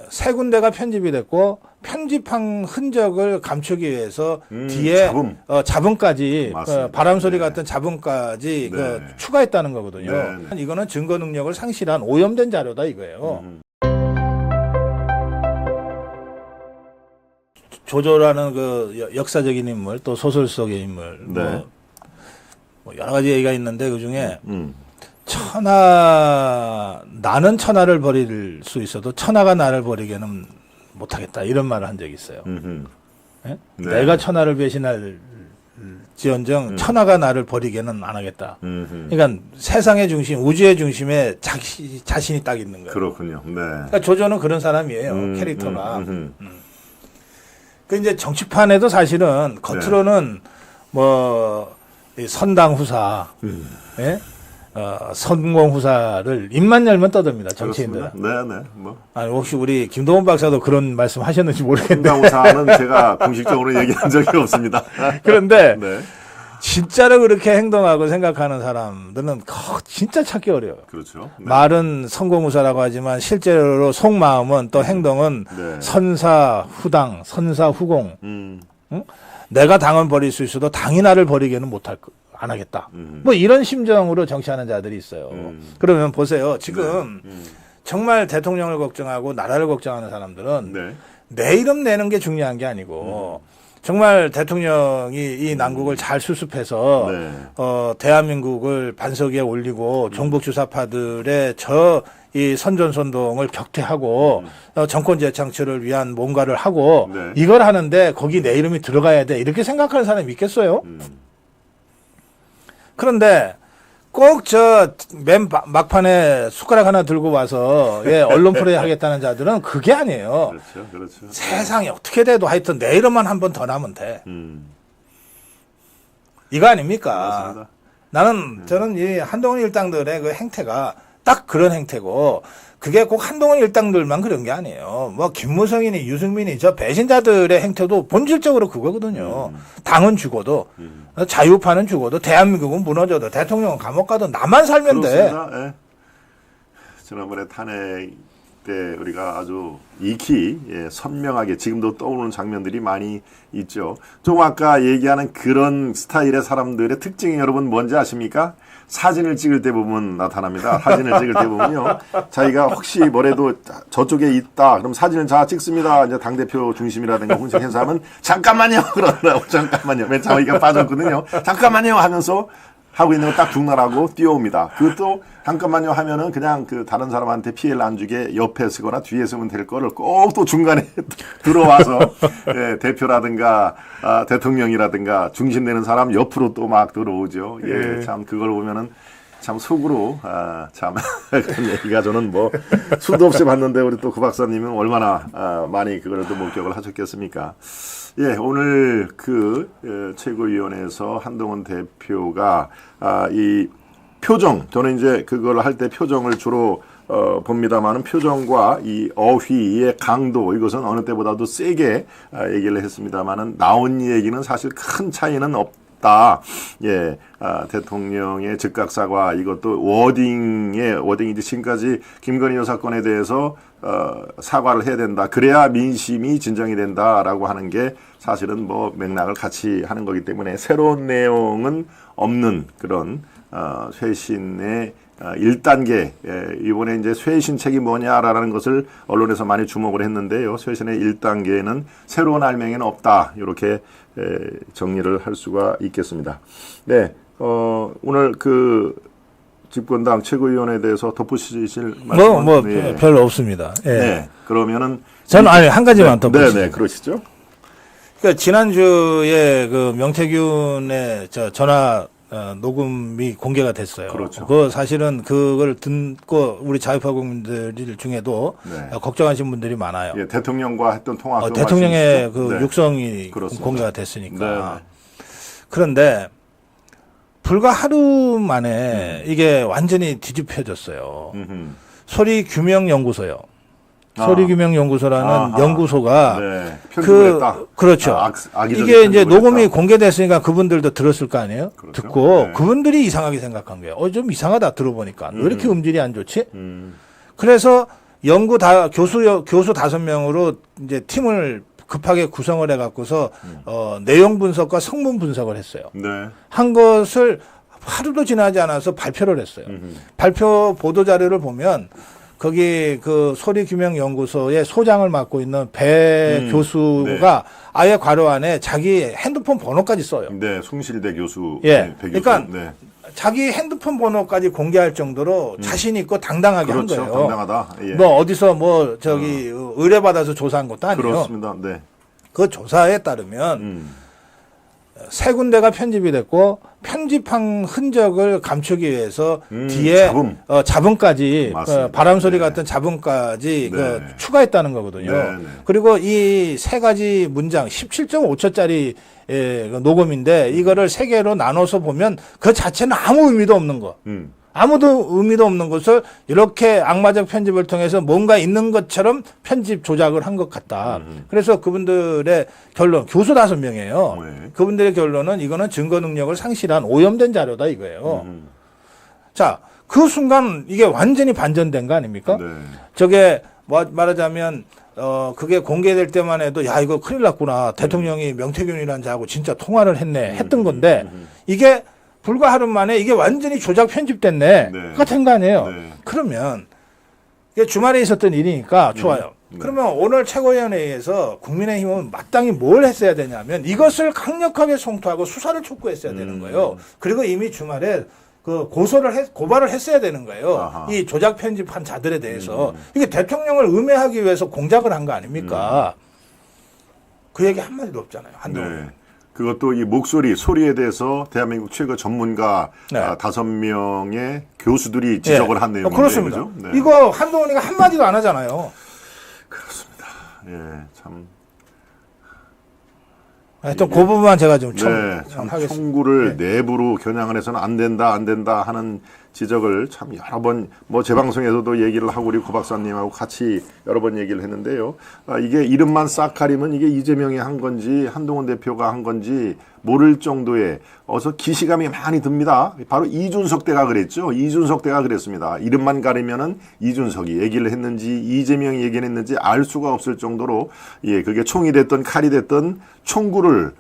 세 군데가 편집이 됐고 편집한 흔적을 감추기 위해서 뒤에 잡음까지 바람 소리 같은 잡음까지 네. 추가했다는 거거든요. 네. 이거는 증거 능력을 상실한 오염된 자료다 이거예요. 조조라는 그 역사적인 인물 또 소설 속의 인물 네. 뭐 여러 가지 얘기가 있는데 그 중에 나는 천하를 버릴 수 있어도 천하가 나를 버리게는 못하겠다 이런 말을 한 적이 있어요. 네? 네. 내가 천하를 배신할 지언정 천하가 나를 버리게는 안 하겠다. 그러니까 세상의 중심, 우주의 중심에 자신이 딱 있는 거예요. 그렇군요. 네. 그러니까 조조는 그런 사람이에요. 캐릭터가. 그 이제 정치판에도 사실은 겉으로는 뭐 선당 후사, 예? 성공 후사를 입만 열면 떠듭니다. 정치인들은. 네네. 뭐. 아니 혹시 우리 김동원 박사도 그런 말씀 하셨는지 모르겠는데. 선당 후사는 제가 공식적으로 얘기한 적이 없습니다. 그런데 네. 진짜로 그렇게 행동하고 생각하는 사람들은 진짜 찾기 어려워요. 그렇죠. 네. 말은 성공후사라고 하지만 실제로 속마음은 또 행동은 네. 선사후당, 선사후공. 응? 내가 당은 버릴 수 있어도 당이 나를 버리게는 안 하겠다. 뭐 이런 심정으로 정치하는 자들이 있어요. 그러면 보세요. 지금 정말 대통령을 걱정하고 나라를 걱정하는 사람들은 네. 내 이름 내는 게 중요한 게 아니고 정말 대통령이 이 난국을 잘 수습해서 네. 대한민국을 반석 위에 올리고 종북 주사파들의 이 선전선동을 격퇴하고 정권 재창출을 위한 뭔가를 하고 네. 이걸 하는데 거기 내 이름이 들어가야 돼 이렇게 생각하는 사람이 있겠어요? 그런데 꼭 맨 막판에 숟가락 하나 들고 와서 언론 플레이 하겠다는 자들은 그게 아니에요. 그렇죠. 그렇죠. 세상이 어떻게 돼도 하여튼 내 이름만 한 번 더 나면 돼. 이거 아닙니까? 맞습니다. 저는 이 한동훈 일당들의 그 행태가 딱 그런 행태고 그게 꼭 한동훈 일당들만 그런 게 아니에요. 뭐 김무성이니 유승민이 저 배신자들의 행태도 본질적으로 그거거든요. 당은 죽어도 자유파는 죽어도 대한민국은 무너져도 대통령은 감옥 가도 나만 살면 돼. 그렇습니다. 예. 지난번에 탄핵 때 우리가 아주 익히 선명하게 지금도 떠오르는 장면들이 많이 있죠. 좀 아까 얘기하는 그런 스타일의 사람들의 특징이 여러분 뭔지 아십니까? 사진을 찍을 때 보면 나타납니다. 사진을 찍을 때 보면요. 자기가 혹시 뭐래도 저쪽에 있다. 그럼 사진을 찍습니다. 이제 당대표 중심이라든가 혼자 행사하면 잠깐만요. 그러더라고. 잠깐만요. 맨 자기가 빠졌거든요. 잠깐만요. 하면서 하고 있는 거 딱 중단하고 뛰어옵니다. 그것도 잠깐만요 하면은 그냥 그 다른 사람한테 피해를 안 주게 옆에 서거나 뒤에 서면 될 거를 꼭 또 중간에 들어와서 대표라든가 대통령이라든가 중심되는 사람 옆으로 또 막 들어오죠. 참 그걸 보면은 참 속으로 참 그런 얘기가 저는 뭐 수도 없이 봤는데 우리 또 그 박사님은 얼마나 많이 그걸 또 목격을 하셨겠습니까? 오늘 최고위원회에서 한동훈 대표가 이 표정, 저는 이제 그걸 할 때 표정을 주로 봅니다만은 표정과 이 어휘의 강도 이것은 어느 때보다도 세게 얘기를 했습니다만은 나온 얘기는 사실 큰 차이는 없다. 대통령의 즉각 사과 이것도 워딩인지 지금까지 김건희 여사 사건에 대해서 사과를 해야 된다. 그래야 민심이 진정이 된다라고 하는 게 사실은 뭐 맥락을 같이 하는 거기 때문에 새로운 내용은 없는 그런 쇄신의 1단계 이번에 이제 쇄신책이 뭐냐라는 것을 언론에서 많이 주목을 했는데요. 쇄신의 1단계는 새로운 알맹이는 없다. 이렇게 정리를 할 수가 있겠습니다. 네, 오늘 집권당 최고위원에 대해서 덧붙이실 말씀은 별로 없습니다. 네, 그러면은 저는 한 가지만 덧붙이죠. 네, 그러시죠. 그러니까 지난주에 그 명태균의 전화 녹음이 공개가 됐어요. 그렇죠. 사실은 그걸 듣고 우리 자유파 국민들 중에도 걱정하신 분들이 많아요. 대통령과 했던 통화. 대통령의 육성이 그렇습니다. 공개가 됐으니까. 그런데 불과 하루 만에 이게 완전히 뒤집혀졌어요. 소리규명연구소요. 소리규명연구소라는 연구소가 편집을 했다. 그렇죠. 이게 이제 녹음이 공개됐으니까 그분들도 들었을 거 아니에요? 그렇죠. 듣고 그분들이 이상하게 생각한 거예요. 좀 이상하다 들어보니까 왜 이렇게 음질이 안 좋지? 그래서 교수 5명으로 이제 팀을 급하게 구성을 해갖고서 내용 분석과 성분 분석을 했어요. 네. 한 것을 하루도 지나지 않아서 발표를 했어요. 발표 보도 자료를 보면 거기 그 소리규명연구소의 소장을 맡고 있는 배 교수가 네. 아예 괄호 안에 자기 핸드폰 번호까지 써요. 네, 숭실대 교수. 예. 네, 배 교수. 그러니까 네. 자기 핸드폰 번호까지 공개할 정도로 자신 있고 당당하게 그렇죠. 한 거예요. 당당하다. 예. 뭐 어디서 뭐 저기 의뢰받아서 조사한 것도 아니에요. 그렇습니다. 네. 그 조사에 따르면 세 군데가 편집이 됐고 편집한 흔적을 감추기 위해서 뒤에 잡음까지 맞습니다. 바람 소리 네. 같은 잡음까지 네. 추가했다는 거거든요. 네, 네. 그리고 이 세 가지 문장 17.5초짜리 녹음인데 이거를 세 개로 나눠서 보면 그 자체는 아무 의미도 없는 거. 아무도 의미도 없는 것을 이렇게 악마적 편집을 통해서 뭔가 있는 것처럼 편집 조작을 한 것 같다. 그래서 그분들의 결론, 교수 5명이에요. 네. 그분들의 결론은 이거는 증거 능력을 상실한 오염된 자료다 이거예요. 자, 그 순간 이게 완전히 반전된 거 아닙니까? 네. 저게 말하자면 그게 공개될 때만 해도 야 이거 큰일 났구나. 대통령이 명태균이라는 자하고 진짜 통화를 했던 건데 이게 불과 하루 만에 이게 완전히 조작 편집됐네. 네. 같은 거 아니에요. 네. 그러면 이게 주말에 있었던 일이니까 좋아요. 네. 그러면 오늘 최고위원회에서 국민의힘은 마땅히 뭘 했어야 되냐면 이것을 강력하게 송투하고 수사를 촉구했어야 되는 거예요. 그리고 이미 주말에 그 고발을 했어야 되는 거예요. 아하. 이 조작 편집한 자들에 대해서 이게 대통령을 음해하기 위해서 공작을 한 거 아닙니까? 그 얘기 한마디도 없잖아요. 한동안. 네. 그것도 이 목소리, 소리에 대해서 대한민국 최고 전문가 네. 5명의 교수들이 지적을 한 내용인데 그렇습니다. 그죠? 네. 이거 한동훈이가 한마디도 안 하잖아요. 그렇습니다. 예, 참. 하여튼 그 부분만 제가 좀 네, 참 하겠습니다. 청구를 내부로 겨냥을 해서는 안 된다 하는 지적을 참 여러 번 뭐 제 방송에서도 얘기를 하고 우리 고 박사님하고 같이 여러 번 얘기를 했는데요. 이게 이름만 싹 가리면 이게 이재명이 한 건지 한동훈 대표가 한 건지 모를 정도의 어서 기시감이 많이 듭니다. 바로 이준석 때가 그랬죠. 이준석 때가 그랬습니다. 이름만 가리면은 이준석이 얘기를 했는지 이재명이 얘기를 했는지 알 수가 없을 정도로 예, 그게 총이 됐든 칼이 됐든 청구를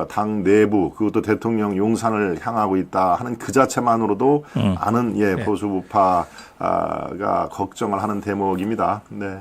당 내부 그것도 대통령 용산을 향하고 있다 하는 그 자체만으로도 많은 보수 우파가 걱정을 하는 대목입니다. 네.